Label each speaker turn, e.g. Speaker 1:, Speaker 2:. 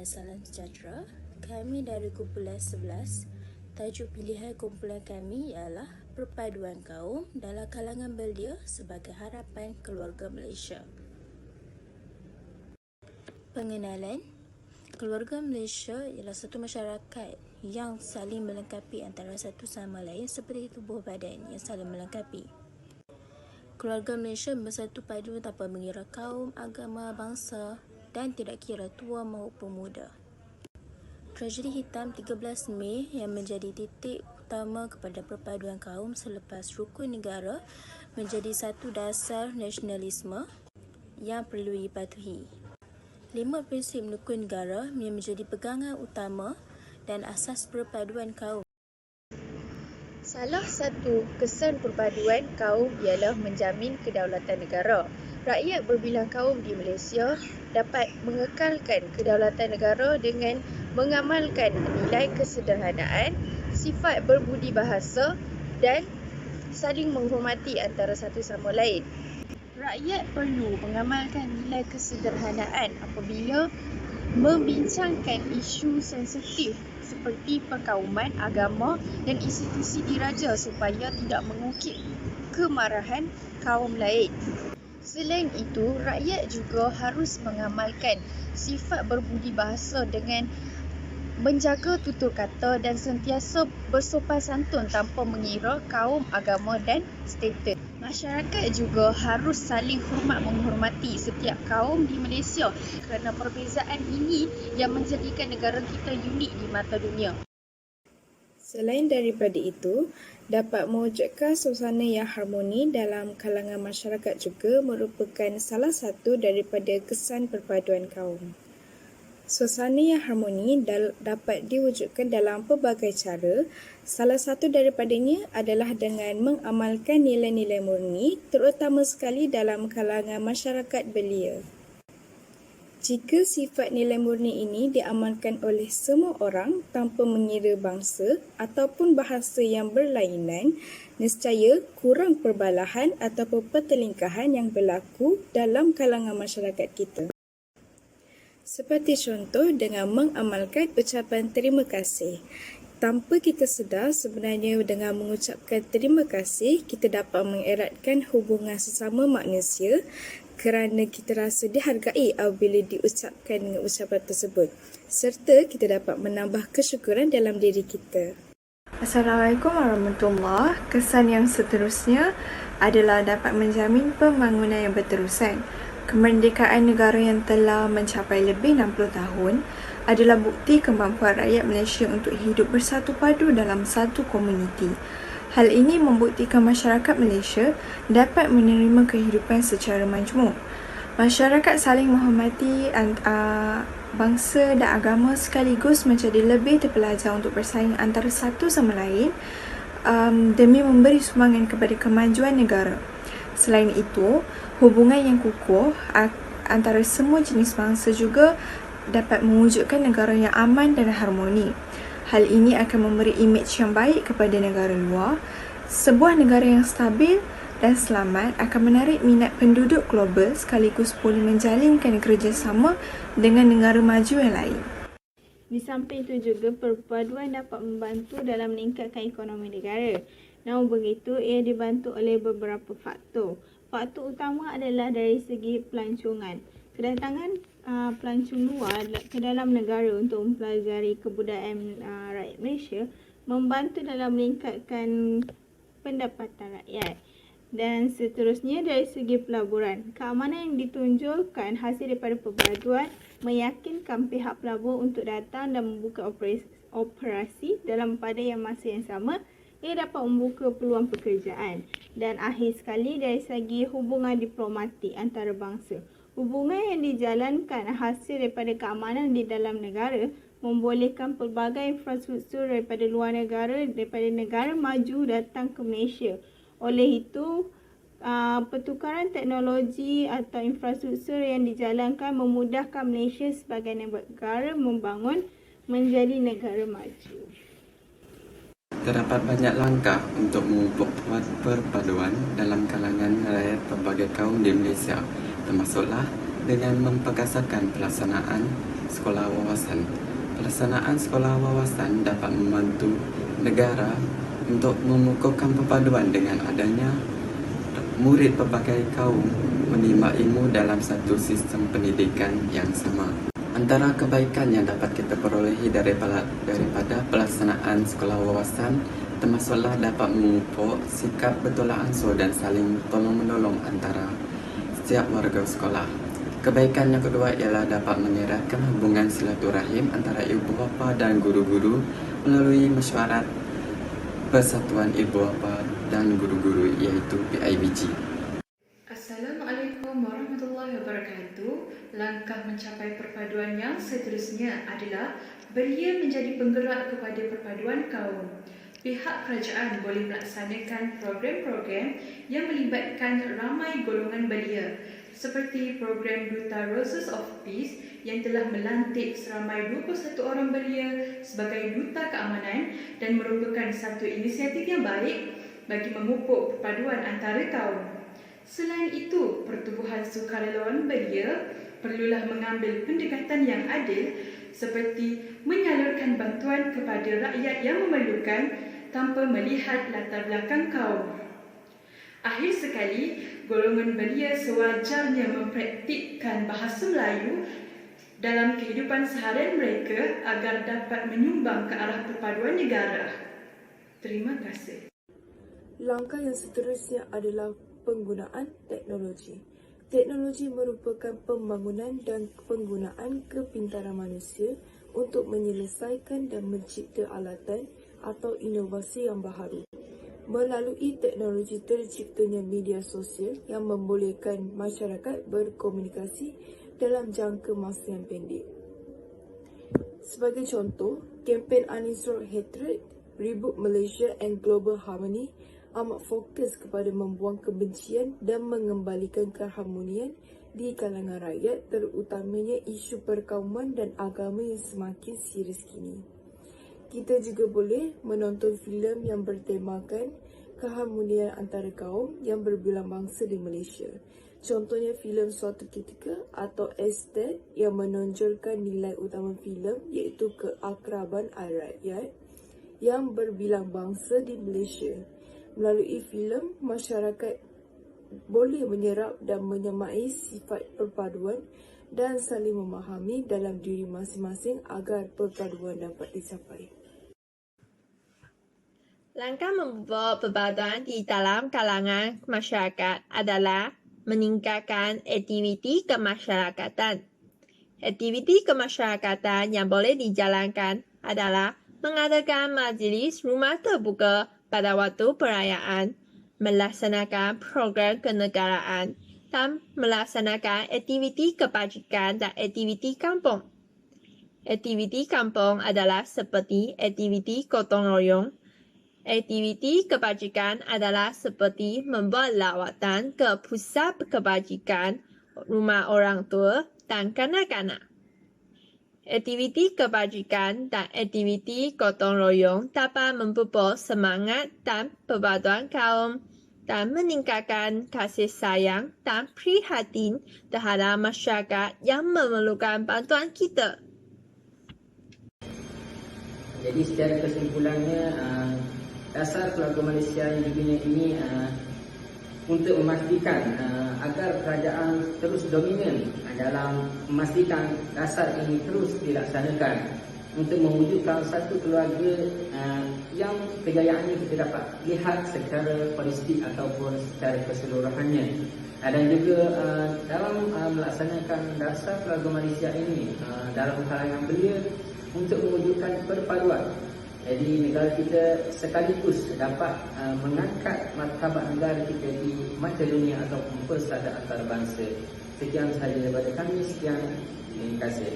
Speaker 1: salam sejahtera. Kami dari kumpulan 11. Tajuk pilihan kumpulan kami ialah Perpaduan Kaum dalam kalangan belia sebagai harapan keluarga Malaysia. Pengenalan. Keluarga Malaysia ialah satu masyarakat yang saling melengkapi antara satu sama lain seperti tubuh badan yang saling melengkapi. Keluarga Malaysia bersatu padu tanpa mengira kaum, agama, bangsa dan tidak kira tua maupun muda. Tragedi hitam 13 Mei yang menjadi titik utama kepada perpaduan kaum selepas rukun negara menjadi satu dasar nasionalisme yang perlu dipatuhi. 5 prinsip rukun negara yang menjadi pegangan utama dan asas perpaduan kaum.
Speaker 2: Salah satu kesan perpaduan kaum ialah menjamin kedaulatan negara. Rakyat berbilang kaum di Malaysia dapat mengekalkan kedaulatan negara dengan mengamalkan nilai kesederhanaan, sifat berbudi bahasa dan saling menghormati antara satu sama lain. Rakyat perlu mengamalkan nilai kesederhanaan apabila membincangkan isu sensitif seperti perkauman, agama dan institusi diraja supaya tidak mengukir kemarahan kaum lain. Selain itu, rakyat juga harus mengamalkan sifat berbudi bahasa dengan menjaga tutur kata dan sentiasa bersopan santun tanpa mengira kaum, agama dan status. Masyarakat juga harus saling hormat menghormati setiap kaum di Malaysia kerana perbezaan ini yang menjadikan negara kita unik di mata dunia.
Speaker 3: Selain daripada itu, dapat mewujudkan suasana yang harmoni dalam kalangan masyarakat juga merupakan salah satu daripada kesan perpaduan kaum. Suasana yang harmoni dapat diwujudkan dalam pelbagai cara. Salah satu daripadanya adalah dengan mengamalkan nilai-nilai murni, terutama sekali dalam kalangan masyarakat belia. Jika sifat nilai murni ini diamalkan oleh semua orang tanpa mengira bangsa ataupun bahasa yang berlainan, nescaya kurang perbalahan ataupun pertelingkahan yang berlaku dalam kalangan masyarakat kita. Seperti contoh dengan mengamalkan ucapan terima kasih. Tanpa kita sedar, sebenarnya dengan mengucapkan terima kasih, kita dapat mengeratkan hubungan sesama manusia kerana kita rasa dihargai apabila diucapkan dengan ucapan tersebut. Serta kita dapat menambah kesyukuran dalam diri kita.
Speaker 4: Assalamualaikum warahmatullahi. Kesan yang seterusnya adalah dapat menjamin pembangunan yang berterusan. Kemerdekaan negara yang telah mencapai lebih 60 tahun adalah bukti kemampuan rakyat Malaysia untuk hidup bersatu padu dalam satu komuniti. Hal ini membuktikan masyarakat Malaysia dapat menerima kehidupan secara majmuk. Masyarakat saling menghormati bangsa dan agama sekaligus menjadi lebih terpelajar untuk bersaing antara satu sama lain demi memberi sumbangan kepada kemajuan negara. Selain itu, hubungan yang kukuh antara semua jenis bangsa juga dapat mewujudkan negara yang aman dan harmoni. Hal ini akan memberi imej yang baik kepada negara luar. Sebuah negara yang stabil dan selamat akan menarik minat penduduk global sekaligus boleh menjalinkan kerjasama dengan negara maju yang lain.
Speaker 5: Di samping itu juga, perpaduan dapat membantu dalam meningkatkan ekonomi negara. Namun begitu, ia dibantu oleh beberapa faktor. Faktor utama adalah dari segi pelancongan. Kedatangan pelancong luar ke dalam negara untuk mempelajari kebudayaan rakyat Malaysia membantu dalam meningkatkan pendapatan rakyat. Dan seterusnya dari segi pelaburan. Keamanan yang ditunjukkan hasil daripada perpaduan meyakinkan pihak pelabur untuk datang dan membuka operasi dalam pada masa yang sama. Ia dapat membuka peluang pekerjaan. Dan akhir sekali dari segi hubungan diplomatik antara bangsa. Hubungan yang dijalankan hasil daripada keamanan di dalam negara membolehkan pelbagai infrastruktur daripada luar negara, daripada negara maju datang ke Malaysia. Oleh itu, pertukaran teknologi atau infrastruktur yang dijalankan memudahkan Malaysia sebagai negara membangun menjadi negara maju.
Speaker 6: Terdapat banyak langkah untuk memupuk perpaduan dalam kalangan rakyat pelbagai kaum di Malaysia, termasuklah dengan memperkasakan pelaksanaan sekolah wawasan. Pelaksanaan sekolah wawasan dapat membantu negara untuk mengukuhkan perpaduan dengan adanya murid pelbagai kaum menimba ilmu dalam satu sistem pendidikan yang sama. Antara kebaikan yang dapat kita perolehi daripada pelaksanaan sekolah wawasan termasuklah dapat memupuk sikap bertolak ansur dan saling tolong-menolong antara setiap warga sekolah. Kebaikan yang kedua ialah dapat menyeratkan hubungan silaturahim antara ibu bapa dan guru-guru melalui mesyuarat Persatuan Ibu Bapa dan Guru-Guru iaitu PIBG.
Speaker 4: Assalamualaikum warahmatullahi wabarakatuh. Langkah mencapai perpaduan yang seterusnya adalah belia menjadi penggerak kepada perpaduan kaum. Pihak kerajaan boleh melaksanakan program-program yang melibatkan ramai golongan belia seperti program Duta Roses of Peace yang telah melantik seramai 21 orang belia sebagai duta keamanan dan merupakan satu inisiatif yang baik bagi memupuk perpaduan antara kaum. Selain itu, pertubuhan sukarelawan belia perlulah mengambil pendekatan yang adil seperti menyalurkan bantuan kepada rakyat yang memerlukan tanpa melihat latar belakang kaum. Akhir sekali, golongan belia sewajarnya mempraktikkan bahasa Melayu dalam kehidupan seharian mereka agar dapat menyumbang ke arah perpaduan negara. Terima kasih.
Speaker 3: Langkah yang seterusnya adalah penggunaan teknologi. Teknologi merupakan pembangunan dan penggunaan kepintaran manusia untuk menyelesaikan dan mencipta alatan atau inovasi yang baharu. Melalui teknologi terciptanya media sosial yang membolehkan masyarakat berkomunikasi dalam jangka masa yang pendek. Sebagai contoh, kempen Uninstall Hatred, Reboot Malaysia and Global Harmony amat fokus kepada membuang kebencian dan mengembalikan keharmonian di kalangan rakyat, terutamanya isu perkauman dan agama yang semakin serius kini. Kita juga boleh menonton filem yang bertemakan keharmonian antara kaum yang berbilang bangsa di Malaysia. Contohnya filem Suatu Ketika atau Estate yang menonjolkan nilai utama filem iaitu keakraban rakyat yang berbilang bangsa di Malaysia. Melalui filem, masyarakat boleh menyerap dan menyemai sifat perpaduan dan saling memahami dalam diri masing-masing agar perpaduan dapat dicapai.
Speaker 2: Langkah membawa perpaduan di dalam kalangan masyarakat adalah meningkatkan aktiviti kemasyarakatan. Aktiviti kemasyarakatan yang boleh dijalankan adalah mengadakan majlis rumah terbuka pada waktu perayaan, melaksanakan program kenegaraan dan melaksanakan aktiviti kebajikan dan aktiviti kampung. Aktiviti kampung adalah seperti aktiviti gotong royong. Aktiviti kebajikan adalah seperti membuat lawatan ke pusat kebajikan, rumah orang tua dan kanak-kanak. Aktiviti kebajikan dan aktiviti gotong royong dapat memupuk semangat dan perpaduan kaum dan meningkatkan kasih sayang dan prihatin terhadap masyarakat yang memerlukan bantuan kita.
Speaker 7: Jadi secara kesimpulannya, dasar keluarga Malaysia yang dibina ini untuk memastikan agar kerajaan terus dominan dalam memastikan dasar ini terus dilaksanakan untuk mewujudkan satu keluarga yang kejayaannya kita dapat lihat secara holistik ataupun secara keseluruhannya. Dan juga dalam melaksanakan dasar keluarga Malaysia ini dalam kalangan belia untuk mewujudkan perpaduan. Jadi negara kita sekaligus dapat mengangkat martabat negara kita di mata dunia ataupun persada antarabangsa. Sekian sahaja daripada kami. Sekian. Terima kasih.